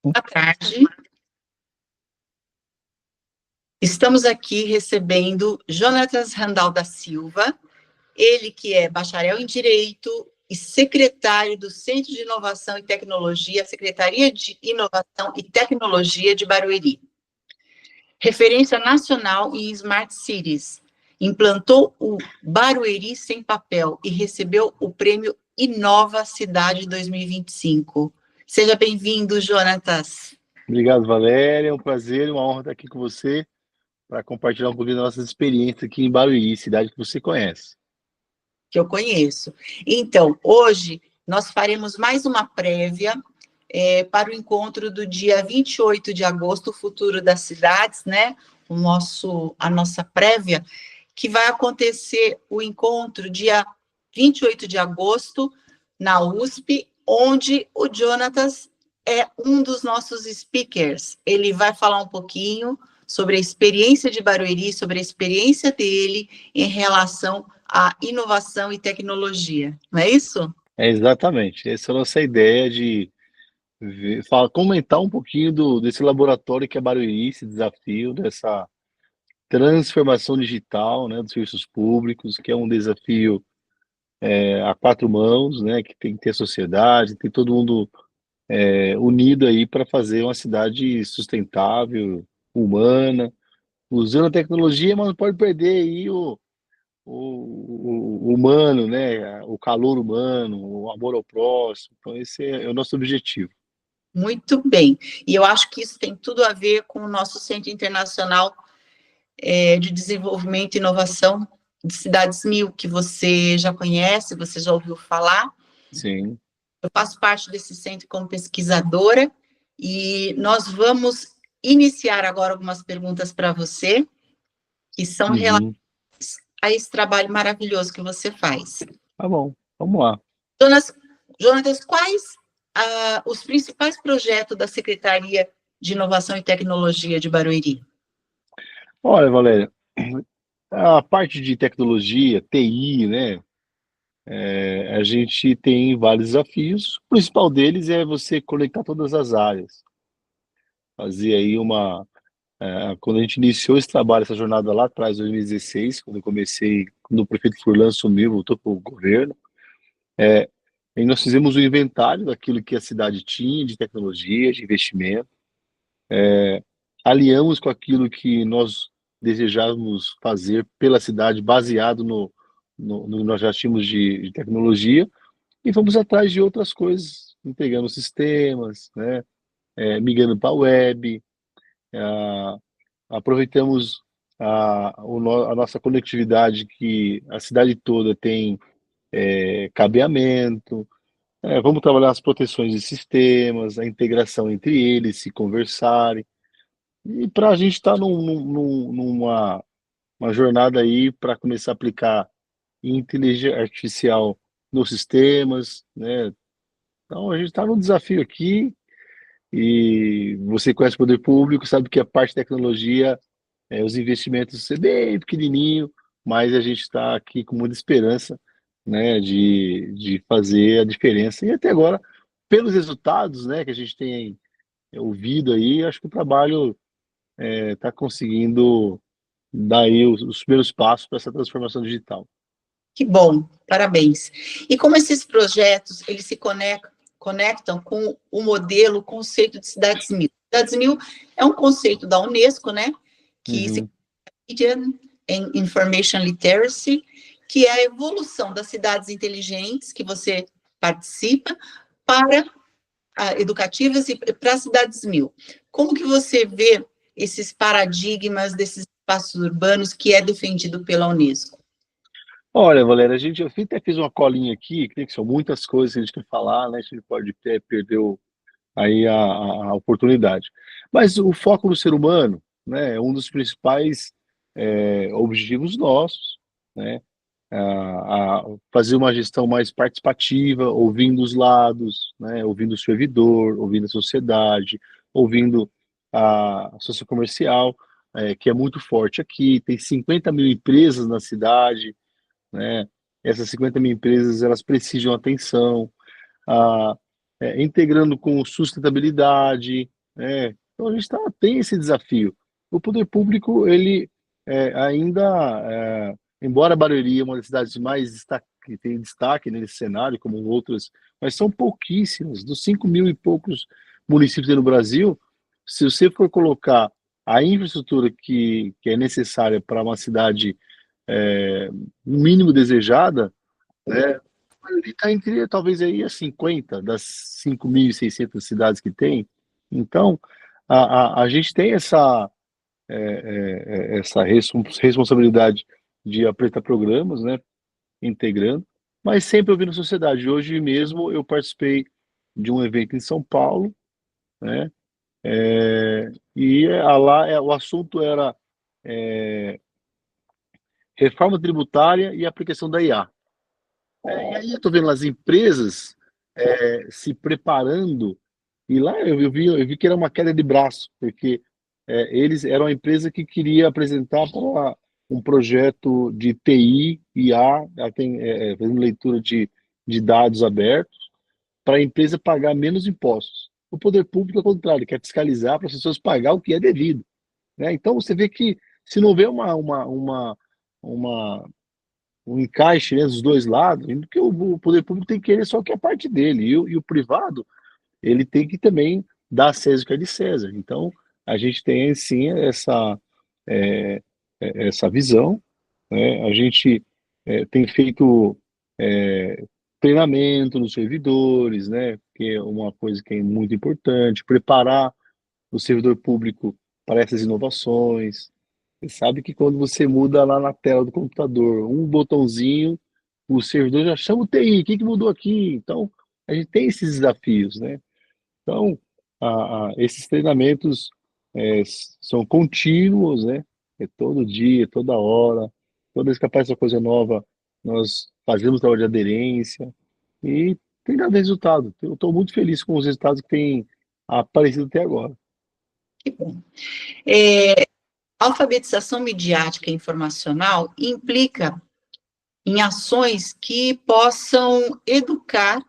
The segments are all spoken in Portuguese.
Boa tarde. Estamos aqui recebendo Jonatas Randal da Silva, ele que é bacharel em Direito e secretário do Centro de Inovação e Tecnologia, Secretaria de Inovação e Tecnologia de Barueri. Referência nacional em Smart Cities. Implantou o Barueri Sem Papel e recebeu o prêmio Inova Cidade 2025. Seja bem-vindo, Jonatas. Obrigado, Valéria. É um prazer, uma honra estar aqui com você para compartilhar um pouquinho das nossas experiências aqui em Barueri, cidade que você conhece. Que eu conheço. Então, hoje nós faremos mais uma prévia para o encontro do dia 28 de agosto, o Futuro das Cidades, né? A nossa prévia, que vai acontecer o encontro dia 28 de agosto, na USP, onde o Jonatas é um dos nossos speakers. Ele vai falar um pouquinho sobre a experiência de Barueri, sobre a experiência dele em relação à inovação e tecnologia, não é isso? É exatamente. Essa é a nossa ideia de comentar um pouquinho desse laboratório que é Barueri, esse desafio dessa transformação digital, né, dos serviços públicos, que é um desafio a quatro mãos, né, que tem que ter a sociedade, tem todo mundo unido aí para fazer uma cidade sustentável, humana, usando a tecnologia, mas não pode perder aí o humano, né? O calor humano, o amor ao próximo. Então, esse é o nosso objetivo. Muito bem. E eu acho que isso tem tudo a ver com o nosso Centro Internacional de Desenvolvimento e Inovação de Cidades Mil, que você já conhece, você já ouviu falar. Sim. Eu faço parte desse centro como pesquisadora e nós vamos iniciar agora algumas perguntas para você, que são relacionadas a esse trabalho maravilhoso que você faz. Tá bom, vamos lá. Jonatas, quais os principais projetos da Secretaria de Inovação e Tecnologia de Barueri? Olha, Valéria, a parte de tecnologia, TI, né? A gente tem vários desafios. O principal deles é você conectar todas as áreas. Fazer aí quando a gente iniciou esse trabalho, essa jornada lá atrás, em 2016, quando eu comecei, quando o prefeito Furlan sumiu, voltou para o governo, e nós fizemos um inventário daquilo que a cidade tinha de tecnologia, de investimento, aliamos com aquilo que nós desejávamos fazer pela cidade, baseado no que nós já tínhamos de tecnologia, e fomos atrás de outras coisas, integrando sistemas, né, migrando para a web, aproveitamos a nossa conectividade, que a cidade toda tem cabeamento. Vamos trabalhar as proteções de sistemas, a integração entre eles, se conversarem. E para a gente estar numa uma jornada aí para começar a aplicar inteligência artificial nos sistemas, né? Então a gente está num desafio aqui, e você conhece o poder público, sabe que a parte de tecnologia, os investimentos ser bem pequenininho, mas a gente está aqui com muita esperança, né, de fazer a diferença. E até agora, pelos resultados, né, que a gente tem ouvido aí, acho que o trabalho está conseguindo dar aí os primeiros passos para essa transformação digital. Que bom, parabéns. E como esses projetos, eles se conectam com o modelo, o conceito de Cidades Mil? Cidades Mil é um conceito da Unesco, né, que se Media and Information Literacy, que é a evolução das cidades inteligentes, que você participa, para educativas e para as Cidades Mil. Como que você vê esses paradigmas desses espaços urbanos que é defendido pela Unesco? Olha, Valéria, eu até fiz uma colinha aqui, que são muitas coisas que a gente quer falar, né? A gente pode até perder aí a oportunidade. Mas o foco no ser humano, né, é um dos principais objetivos nossos, né? Fazer uma gestão mais participativa, ouvindo os lados, né? Ouvindo o servidor, ouvindo a sociedade, ouvindo a sociocomercial, que é muito forte aqui. Tem 50 mil empresas na cidade, né? Essas 50 mil empresas, elas precisam de atenção. integrando com sustentabilidade, né? Então a gente tem esse desafio. O poder público, ele ainda, embora Barueri é uma das cidades mais que tem destaque nesse cenário, como outras, mas são pouquíssimas, dos 5.000 e poucos municípios no Brasil, se você for colocar a infraestrutura que é necessária para uma cidade no mínimo desejada, né, ele está entre talvez aí as 50 das 5.600 cidades que tem. Então, a gente tem essa responsabilidade de apresentar programas, né, integrando, mas sempre ouvindo a sociedade. Hoje mesmo eu participei de um evento em São Paulo, né, lá o assunto era reforma tributária e aplicação da IA. E aí eu estou vendo as empresas se preparando, e lá eu vi que era uma queda de braço, porque eles eram uma empresa que queria apresentar para um projeto de TI, IA, fazendo leitura de dados abertos, para a empresa pagar menos impostos. O poder público, ao contrário, quer fiscalizar para as pessoas pagar o que é devido, né? Então você vê que se não houver uma um encaixe, né, dos dois lados, porque o poder público tem que querer só que a parte dele, e o privado, ele tem que também dar a César o que é de César. Então, a gente tem, sim, é, essa visão, né? A gente tem feito treinamento nos servidores, né, que é uma coisa que é muito importante, preparar o servidor público para essas inovações. Você sabe que quando você muda lá na tela do computador um botãozinho, o servidor já chama o TI, o que mudou aqui? Então, a gente tem esses desafios, né? Então, esses treinamentos são contínuos, né? É todo dia, toda hora, toda vez que aparece uma coisa nova, nós fazemos trabalho de aderência e tem dado resultado. Eu estou muito feliz com os resultados que têm aparecido até agora. Que bom. A alfabetização midiática e informacional implica em ações que possam educar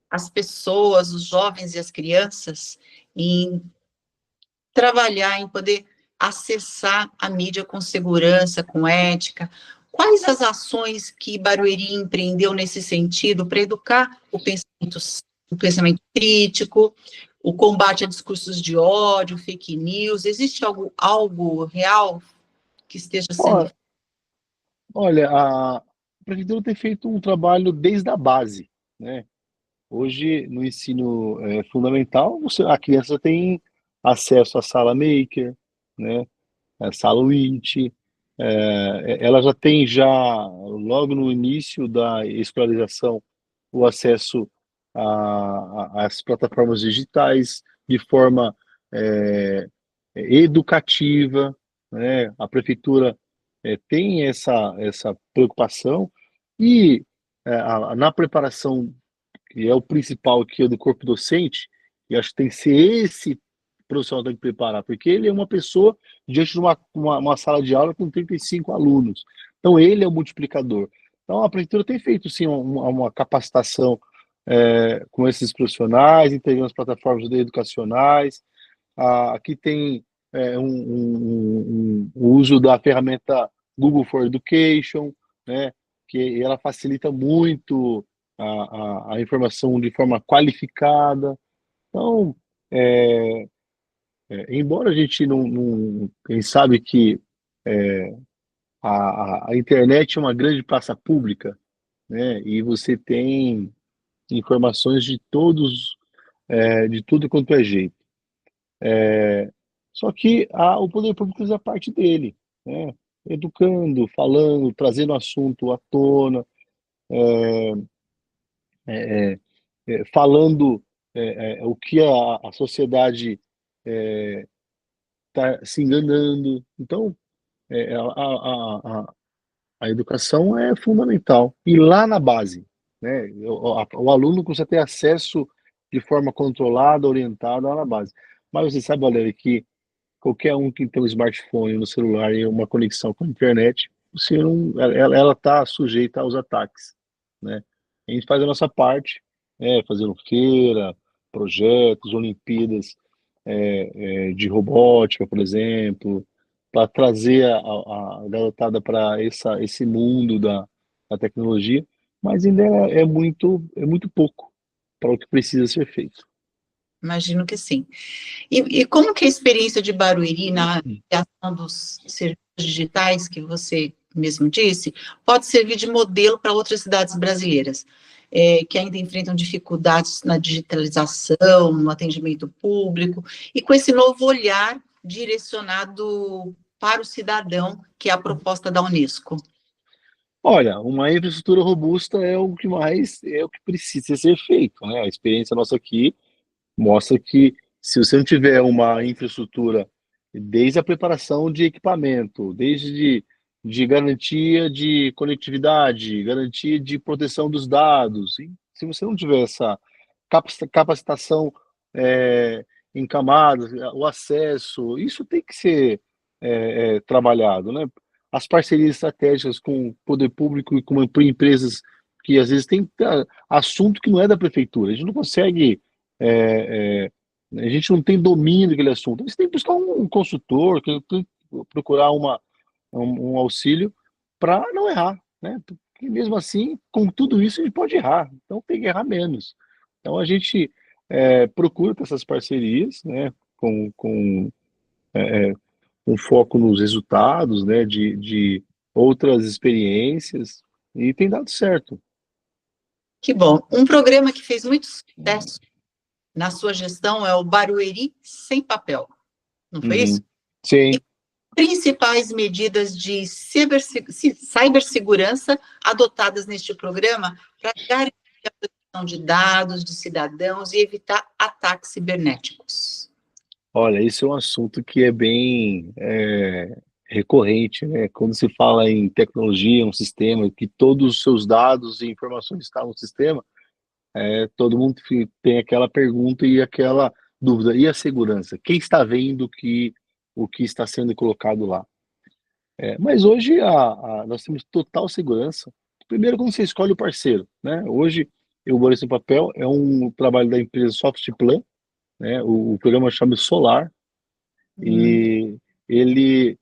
as pessoas, os jovens e as crianças em trabalhar, em poder acessar a mídia com segurança, com ética. Quais as ações que Barueri empreendeu nesse sentido para educar o pensamento crítico, o combate a discursos de ódio, fake news? Existe algo real que esteja sendo... Olha, a prefeitura tem feito um trabalho desde a base, né? Hoje, no ensino fundamental, a criança tem acesso à sala maker, né? A sala WIT, ela já tem logo no início da escolarização, o acesso às plataformas digitais de forma educativa, né? A prefeitura tem essa preocupação e na preparação, que é o principal aqui, é do corpo docente, e acho que tem que ser esse profissional que tem que preparar, porque ele é uma pessoa diante de uma sala de aula com 35 alunos. Então, ele é o multiplicador. Então, a prefeitura tem feito, sim, uma capacitação com esses profissionais, integrando as plataformas educacionais. Aqui tem o uso da ferramenta Google for Education, né, que ela facilita muito a informação de forma qualificada. Então, embora a gente a gente sabe que a internet é uma grande praça pública, né, e você tem informações de tudo quanto é jeito. Só que o poder público faz a parte dele, né? Educando, falando, trazendo o assunto à tona, falando o que a sociedade está se enganando. Então, a educação é fundamental. E lá na base, né? O aluno precisa ter acesso de forma controlada, orientada lá na base. Mas você sabe, Valéria, que qualquer um que tem um smartphone no celular e uma conexão com a internet, você não, ela está sujeita aos ataques, né? A gente faz a nossa parte, fazendo feira, projetos, Olimpíadas de robótica, por exemplo, para trazer a garotada para esse mundo da tecnologia, mas ainda é muito pouco para o que precisa ser feito. Imagino que sim. E como que a experiência de Barueri na criação dos serviços digitais, que você mesmo disse, pode servir de modelo para outras cidades brasileiras, que ainda enfrentam dificuldades na digitalização, no atendimento público, e com esse novo olhar direcionado para o cidadão, que é a proposta da Unesco? Olha, uma infraestrutura robusta é o que mais é o que precisa ser feito, né? A experiência nossa aqui mostra que se você não tiver uma infraestrutura, desde a preparação de equipamento, de garantia de conectividade, garantia de proteção dos dados, e se você não tiver essa capacitação em camadas, o acesso, isso tem que ser trabalhado, né? As parcerias estratégicas com o poder público e com empresas que às vezes tem assunto que não é da prefeitura, a gente não consegue a gente não tem domínio daquele assunto. Você tem que buscar um consultor, tem que procurar um auxílio para não errar, né? Porque mesmo assim, com tudo isso, a gente pode errar. Então tem que errar menos. Então a gente procura ter essas parcerias, né? Com um foco nos resultados, né? De outras experiências e tem dado certo. Que bom. Um programa que fez muito sucesso na sua gestão é o Barueri Sem Papel, não foi isso? Uhum. Sim. Principais medidas de cibersegurança adotadas neste programa para garantir a proteção de dados de cidadãos e evitar ataques cibernéticos? Olha, isso é um assunto que é bem recorrente, né? Quando se fala em tecnologia, um sistema, que todos os seus dados e informações estão no sistema, todo mundo tem aquela pergunta e aquela dúvida. E a segurança? Quem está vendo o que está sendo colocado lá? Mas hoje nós temos total segurança. Primeiro, quando você escolhe o parceiro, né? Hoje, o Boletim em Papel é um trabalho da empresa Softplan, né? O programa chama Solar, e ele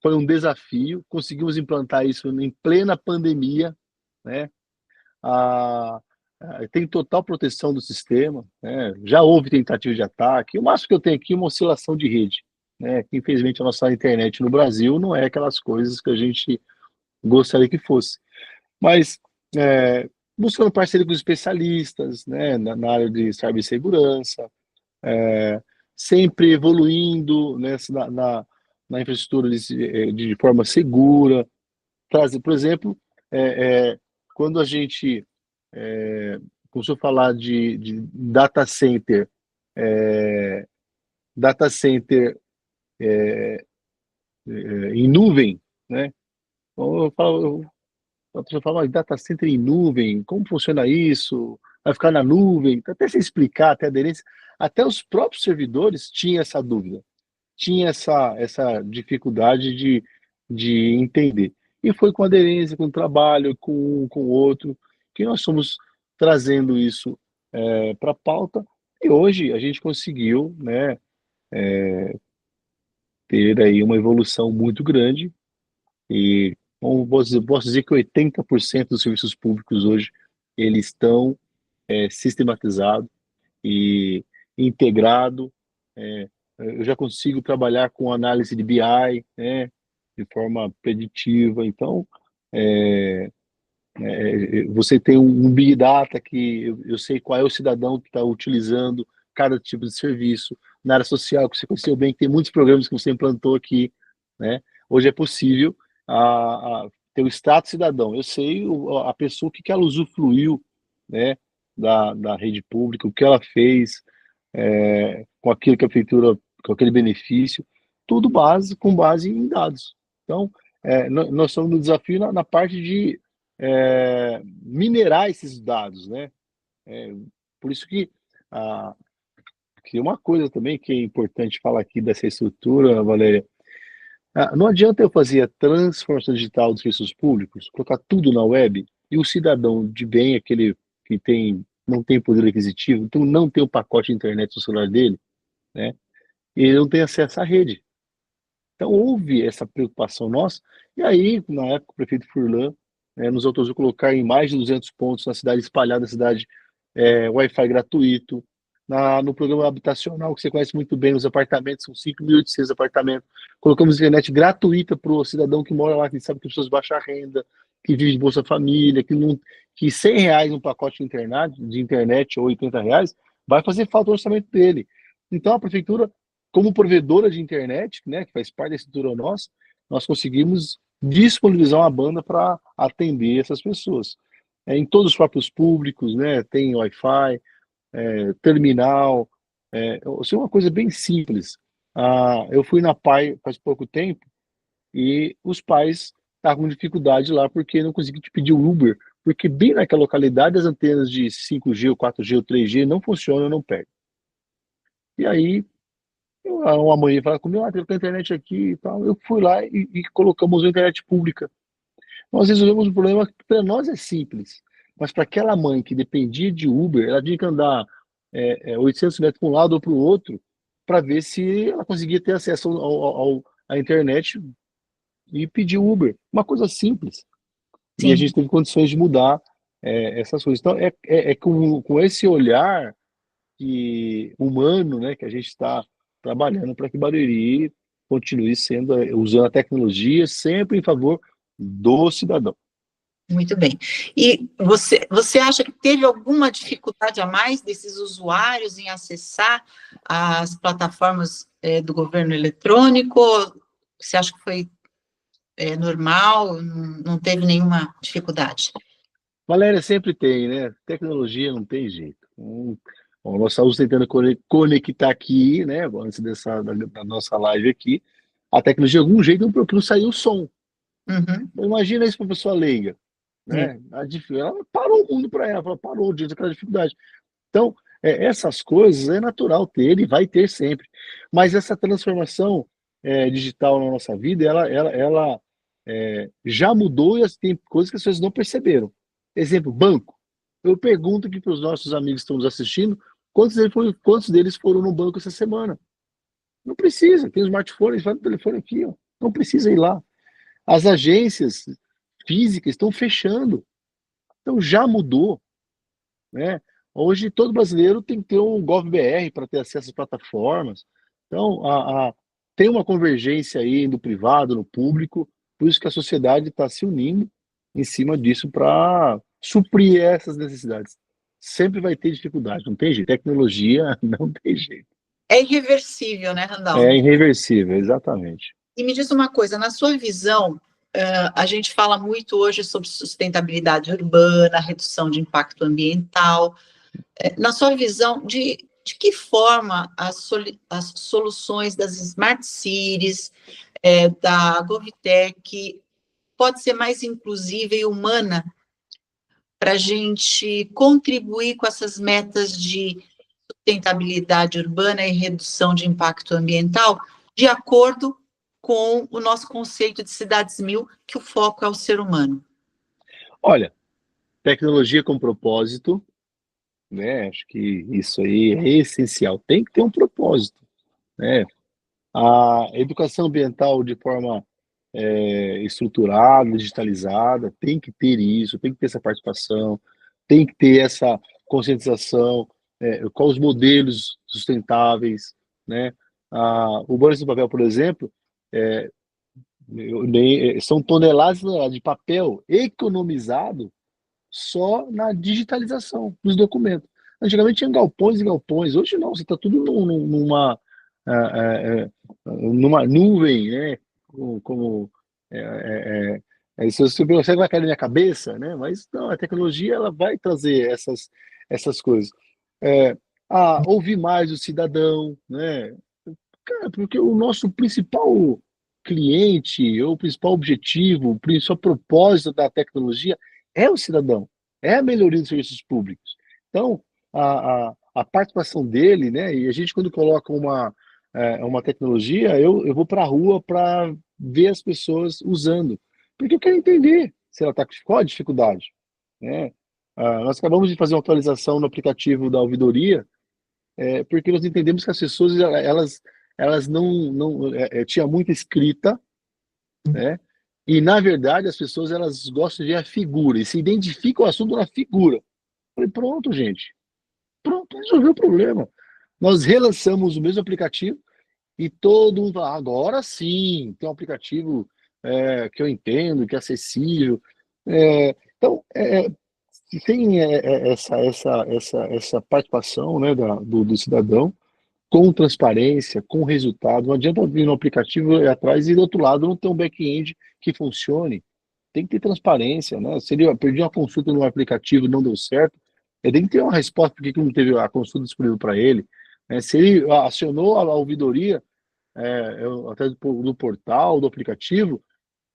foi um desafio, conseguimos implantar isso em plena pandemia, né? A, tem total proteção do sistema, né? Já houve tentativa de ataque, o máximo que eu tenho aqui é uma oscilação de rede, né? Que, infelizmente, a nossa internet no Brasil não é aquelas coisas que a gente gostaria que fosse. Mas, buscando parceria com os especialistas, né? Na área de cibersegurança, é, sempre evoluindo na infraestrutura de forma segura. Por exemplo, é, é, quando a gente começou a falar de data center em nuvem, né? Então, a pessoa fala, data center em nuvem, como funciona isso? Vai ficar na nuvem? Até se explicar, até aderência, até os próprios servidores tinham essa dúvida, tinha essa dificuldade de entender. E foi com aderência, com trabalho, com o outro, que nós fomos trazendo isso para a pauta, e hoje a gente conseguiu, né, ter aí uma evolução muito grande, e posso dizer que 80% dos serviços públicos hoje, eles estão sistematizados e integrado. Eu já consigo trabalhar com análise de BI, né, de forma preditiva. Então, você tem um Big Data que eu sei qual é o cidadão que está utilizando cada tipo de serviço. Na área social, que você conheceu bem, que tem muitos programas que você implantou aqui, né? Hoje é possível ter o status cidadão. Eu sei a pessoa, o que ela usufruiu, né, da rede pública, o que ela fez, com aquilo que a prefeitura, com aquele benefício, tudo com base em dados. Então, nós estamos no desafio na parte de minerar esses dados, né? Por isso que uma coisa também que é importante falar aqui dessa estrutura, Valéria, não adianta eu fazer a transformação digital dos serviços públicos, colocar tudo na web, e o cidadão de bem, aquele que tem não tem poder aquisitivo, então não tem o pacote de internet no celular dele, né? E ele não tem acesso à rede. Então houve essa preocupação nossa, e aí, na época, o prefeito Furlan nos autorizou a colocar em mais de 200 pontos na cidade, espalhada na cidade, Wi-Fi gratuito, no programa habitacional, que você conhece muito bem, os apartamentos, são 5.800 apartamentos, colocamos internet gratuita para o cidadão que mora lá, que sabe que pessoas de baixa renda, que vive de Bolsa Família, que R$ 100 um pacote de internet ou R$ 80 vai fazer falta no orçamento dele. Então a prefeitura, como provedora de internet, né, que faz parte da estrutura nossa, nós conseguimos disponibilizar uma banda para atender essas pessoas. Em todos os próprios públicos, né, tem Wi-Fi, terminal, assim, uma coisa bem simples. Eu fui na PAI faz pouco tempo e os pais estavam com dificuldade lá porque não conseguiam te pedir o Uber, porque bem naquela localidade as antenas de 5G, ou 4G, ou 3G não funcionam, não pegam. E aí uma mãe fala comigo, tem a internet aqui e tal. Eu fui lá e colocamos a internet pública. Nós resolvemos um problema que para nós é simples, mas para aquela mãe que dependia de Uber, ela tinha que andar 800 metros para um lado ou para o outro para ver se ela conseguia ter acesso à internet e pedir Uber. Uma coisa simples. E a Sim. gente teve condições de mudar essas coisas. Então, é com esse olhar humano, né, que a gente está trabalhando para que Barueri continue sendo, usando a tecnologia sempre em favor do cidadão. Muito bem. E você acha que teve alguma dificuldade a mais desses usuários em acessar as plataformas do governo eletrônico? Você acha que foi normal? Não teve nenhuma dificuldade? Valéria, sempre tem, né? Tecnologia não tem jeito. Bom, nós estamos tentando conectar aqui, né? Antes da nossa live aqui, a tecnologia de algum jeito porque não saiu o som. Uhum. Imagina isso para uma pessoa leiga, né? Ela parou o mundo para ela parou diante daquela dificuldade. Então, essas coisas é natural ter e vai ter sempre. Mas essa transformação digital na nossa vida, ela já mudou e tem coisas que as pessoas não perceberam. Exemplo, banco. Eu pergunto aqui para os nossos amigos que estão nos assistindo, quantos deles foram no banco essa semana? Não precisa, tem um smartphone, vai no telefone aqui, ó. Não precisa ir lá. As agências físicas estão fechando. Então já mudou, né? Hoje todo brasileiro tem que ter um GovBR para ter acesso às plataformas. Então tem uma convergência aí do privado, no público, por isso que a sociedade está se unindo em cima disso para suprir essas necessidades. Sempre vai ter dificuldade, não tem jeito. Tecnologia não tem jeito. É irreversível, né, Randall? É irreversível, exatamente. E me diz uma coisa, na sua visão, a gente fala muito hoje sobre sustentabilidade urbana, redução de impacto ambiental. Na sua visão, de que forma as soluções das Smart Cities, da GovTech, pode ser mais inclusiva e humana para a gente contribuir com essas metas de sustentabilidade urbana e redução de impacto ambiental, de acordo com o nosso conceito de cidades mil, que o foco é o ser humano? Olha, tecnologia com propósito, né? Acho que isso aí é essencial. Tem que ter um propósito, né? A educação ambiental de forma estruturada, digitalizada, tem que ter isso, tem que ter essa participação, tem que ter essa conscientização, com os modelos sustentáveis, né? O Boris do Papel, por exemplo, são toneladas de papel economizado só na digitalização dos documentos. Antigamente tinha galpões e galpões, hoje não, você está tudo numa nuvem, né? Como se você consegue vai cair na minha cabeça, né? Mas não, a tecnologia ela vai trazer essas coisas. Ouvir mais o cidadão, né? Cara, porque o nosso principal cliente, ou o principal objetivo, o principal propósito da tecnologia é o cidadão, é a melhoria dos serviços públicos. Então, a participação dele, né? E a gente, quando coloca uma tecnologia, eu vou para a rua para ver as pessoas usando, porque eu quero entender se ela está com qual a dificuldade, né? Nós acabamos de fazer uma atualização no aplicativo da ouvidoria, porque nós entendemos que as pessoas, elas tinha muita escrita, né? E, na verdade, as pessoas, elas gostam de ver a figura, e se identifica o assunto na figura. Eu falei, pronto, gente. Pronto, resolveu o problema. Nós relançamos o mesmo aplicativo e todo mundo fala, agora sim, tem um aplicativo que eu entendo, que é acessível. Então, se tem essa participação, né, do cidadão, com transparência, com resultado. Não adianta vir no aplicativo e atrás e do outro lado não ter um back-end que funcione. Tem que ter transparência, né? Se ele perdi uma consulta no aplicativo e não deu certo, ele tem que ter uma resposta por que não teve a consulta disponível para ele. Né? Se ele acionou a ouvidoria até do portal, do aplicativo,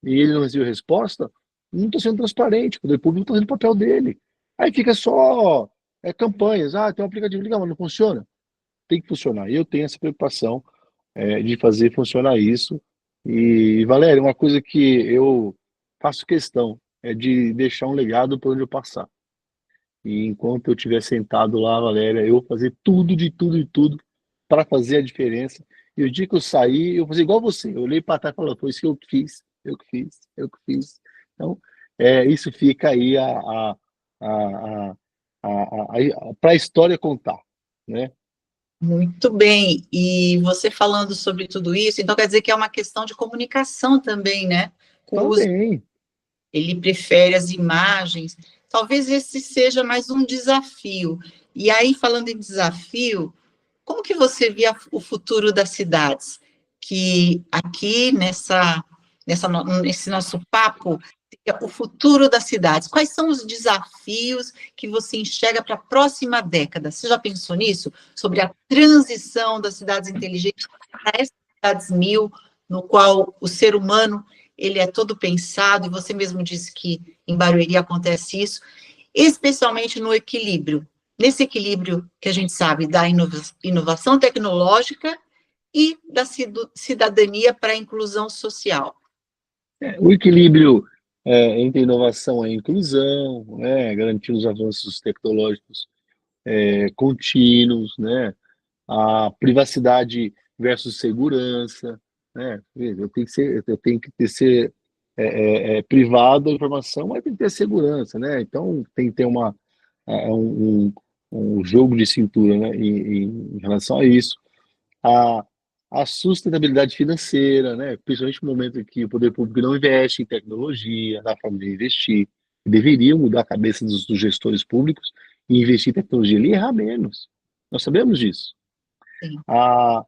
e ele não recebeu resposta, não está sendo transparente, o poder público está fazendo o papel dele. Aí fica só campanhas, tem um aplicativo legal, mas não funciona. Tem que funcionar. E eu tenho essa preocupação de fazer funcionar isso. E, Valéria, uma coisa que eu faço questão é de deixar um legado para onde eu passar. E enquanto eu estiver sentado lá, Valéria, eu vou fazer tudo, de tudo, de tudo, para fazer a diferença. E o dia que eu sair, eu vou fazer igual você. Eu olhei para trás e falei, foi isso que eu fiz, eu que fiz, eu que fiz. Então, isso fica aí para a história contar, né? Muito bem. E você falando sobre tudo isso, então quer dizer que é uma questão de comunicação também, né? Com os Também. Ele prefere as imagens. Talvez esse seja mais um desafio. E aí, falando em desafio, como que você via o futuro das cidades? Que aqui nesse nosso papo, o futuro das cidades. Quais são os desafios que você enxerga para a próxima década? Você já pensou nisso? Sobre a transição das cidades inteligentes para essas cidades mil, no qual o ser humano ele é todo pensado, e você mesmo disse que em Barueri acontece isso, especialmente no equilíbrio. Nesse equilíbrio que a gente sabe da inovação tecnológica e da cidadania para a inclusão social. O equilíbrio entre inovação e inclusão, né, garantir os avanços tecnológicos contínuos, né, a privacidade versus segurança, né, eu tenho que ser privado da informação, mas tem que ter segurança, né, então tem que ter um jogo de cintura, né, em relação a isso. A, a sustentabilidade financeira, né? Principalmente no momento em que o poder público não investe em tecnologia, na forma de investir, deveria mudar a cabeça dos gestores públicos e investir em tecnologia e errar menos. Nós sabemos disso. Sim. A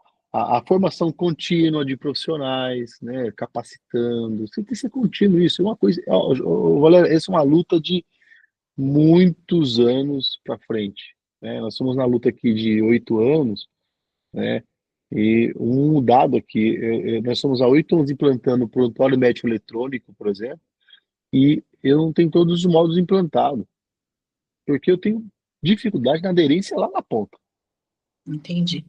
formação contínua de profissionais, né? Capacitando, tem que ser contínuo isso. É uma coisa, Valéria, essa é uma luta de muitos anos para frente. Né? Nós somos na luta aqui de 8 anos, né? E um dado aqui, nós estamos há 8 anos implantando o prontuário médico eletrônico, por exemplo, e eu não tenho todos os módulos implantados, porque eu tenho dificuldade na aderência lá na ponta, Entendi.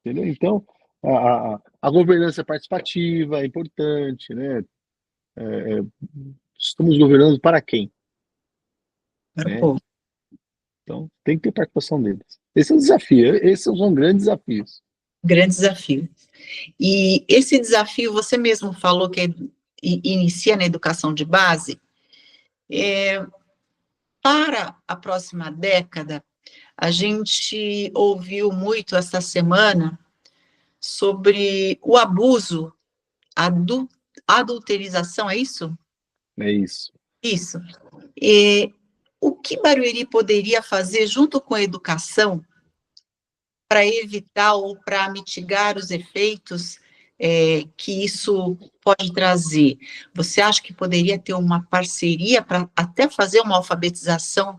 entendeu? Então, a governança participativa é importante, né? Estamos governando para quem, né? Bom, Então, tem que ter participação deles. Esse é um desafio, esses são grandes desafios. grande desafio. E esse desafio, você mesmo falou que inicia na educação de base. Para a próxima década, a gente ouviu muito esta semana sobre o abuso, adulterização, é isso? É isso. Isso. E o que Barueri poderia fazer junto com a educação para evitar ou para mitigar os efeitos que isso pode trazer? Você acha que poderia ter uma parceria para até fazer uma alfabetização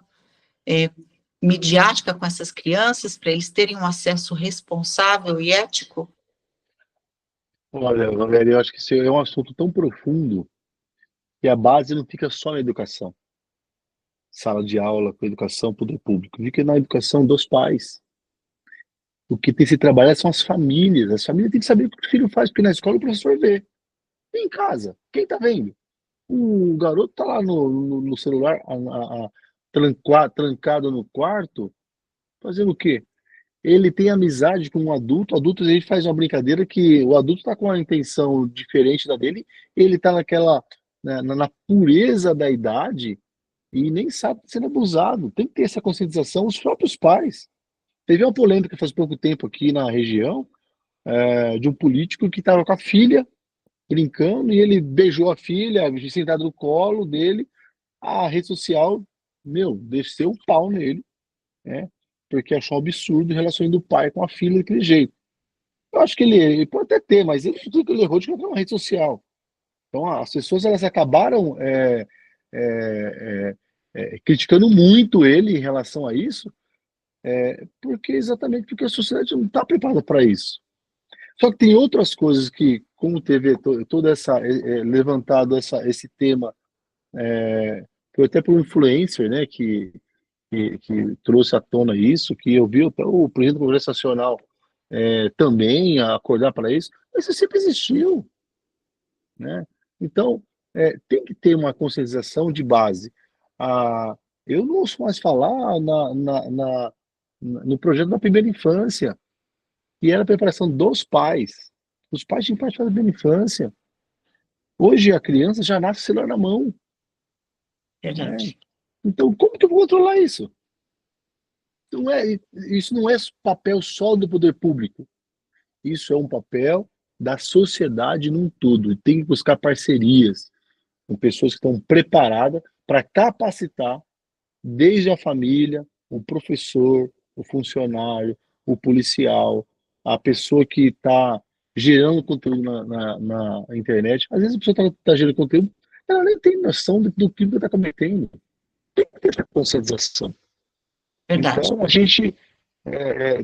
midiática com essas crianças, para eles terem um acesso responsável e ético? Olha, Valéria, eu acho que esse é um assunto tão profundo que a base não fica só na educação, sala de aula, com educação, poder público, fica na educação dos pais. O que tem que se trabalhar são as famílias têm que saber o que o filho faz, porque na escola o professor vê. E em casa, quem está vendo? O garoto está lá no celular, trancado no quarto, fazendo o quê? Ele tem amizade com um adulto, o adulto ele faz uma brincadeira que o adulto está com uma intenção diferente da dele, ele está na pureza da idade e nem sabe que está sendo abusado. Tem que ter essa conscientização os próprios pais. Teve uma polêmica faz pouco tempo aqui na região, de um político que estava com a filha brincando e ele beijou a filha, sentada no colo dele. A rede social, desceu o pau nele, né? Porque achou um absurdo a relação do pai com a filha daquele jeito. Eu acho que ele pode até ter, mas ele tudo que ele errou de colocar na rede social. Então as pessoas elas acabaram é, criticando muito ele em relação a isso, exatamente porque a sociedade não está preparada para isso. Só que tem outras coisas que, como teve toda essa levantado esse tema, foi até por um influencer, né, que trouxe à tona isso, que eu vi até o presidente do Congresso Nacional também acordar para isso, mas isso sempre existiu, né? Então, tem que ter uma conscientização de base. Ah, eu não ouço mais falar no projeto da primeira infância, que era a preparação dos pais. Os pais tinham que participar da primeira infância. Hoje a criança já nasce com o celular na mão, né? Verdade. Então, como que eu vou controlar isso? Isso não é papel só do poder público. Isso é um papel da sociedade num todo. E tem que buscar parcerias com pessoas que estão preparadas para capacitar desde a família, o professor, o funcionário, o policial, a pessoa que está gerando conteúdo na internet. Às vezes a pessoa está gerando conteúdo, ela nem tem noção do que está cometendo. Tem que ter essa conscientização. Verdade. Então, a gente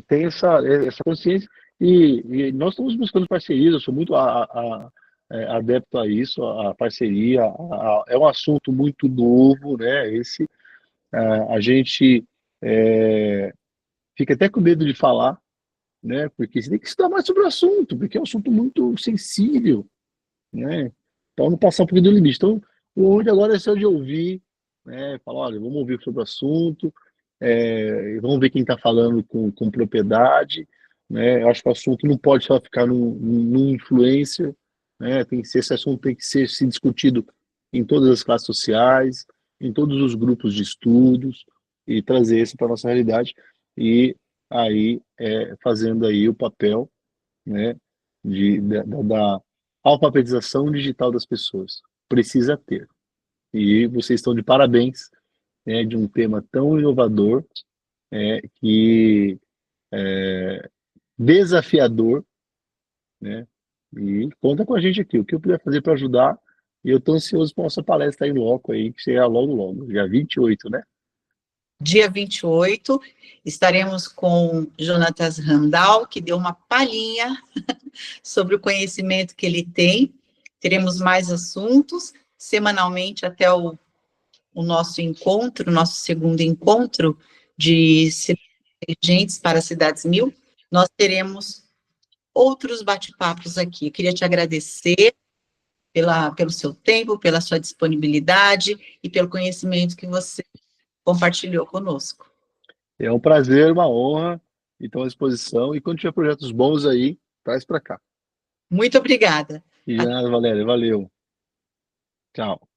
tem essa consciência e nós estamos buscando parcerias. Eu sou muito adepto a isso, a parceria. É um assunto muito novo, né? A gente fica até com medo de falar, né? Porque você tem que estudar mais sobre o assunto, porque é um assunto muito sensível, né? Então, não passar um pouquinho do limite. Então, o onde agora é só de ouvir, né? Falar, olha, vamos ouvir sobre o assunto, vamos ver quem está falando com propriedade, né? Eu acho que o assunto não pode só ficar num influencer, né? Esse assunto tem que ser discutido em todas as classes sociais, em todos os grupos de estudos, e trazer isso para a nossa realidade, e aí fazendo aí o papel, né, da alfabetização digital das pessoas. Precisa ter. E vocês estão de parabéns, né, de um tema tão inovador, que desafiador, né? E conta com a gente aqui. O que eu puder fazer para ajudar, e eu estou ansioso para nossa palestra aí em loco aí, que chega logo logo, dia 28, né? Dia 28, estaremos com Jonatas Randall, que deu uma palhinha sobre o conhecimento que ele tem. Teremos mais assuntos semanalmente até o nosso encontro, nosso segundo encontro de cidades inteligentes para cidades mil. Nós teremos outros bate-papos aqui. Eu queria te agradecer pelo seu tempo, pela sua disponibilidade e pelo conhecimento que você compartilhou conosco. É um prazer, uma honra, e estou à disposição. E quando tiver projetos bons aí, traz para cá. Muito obrigada. E de nada, Valéria. Valeu. Tchau.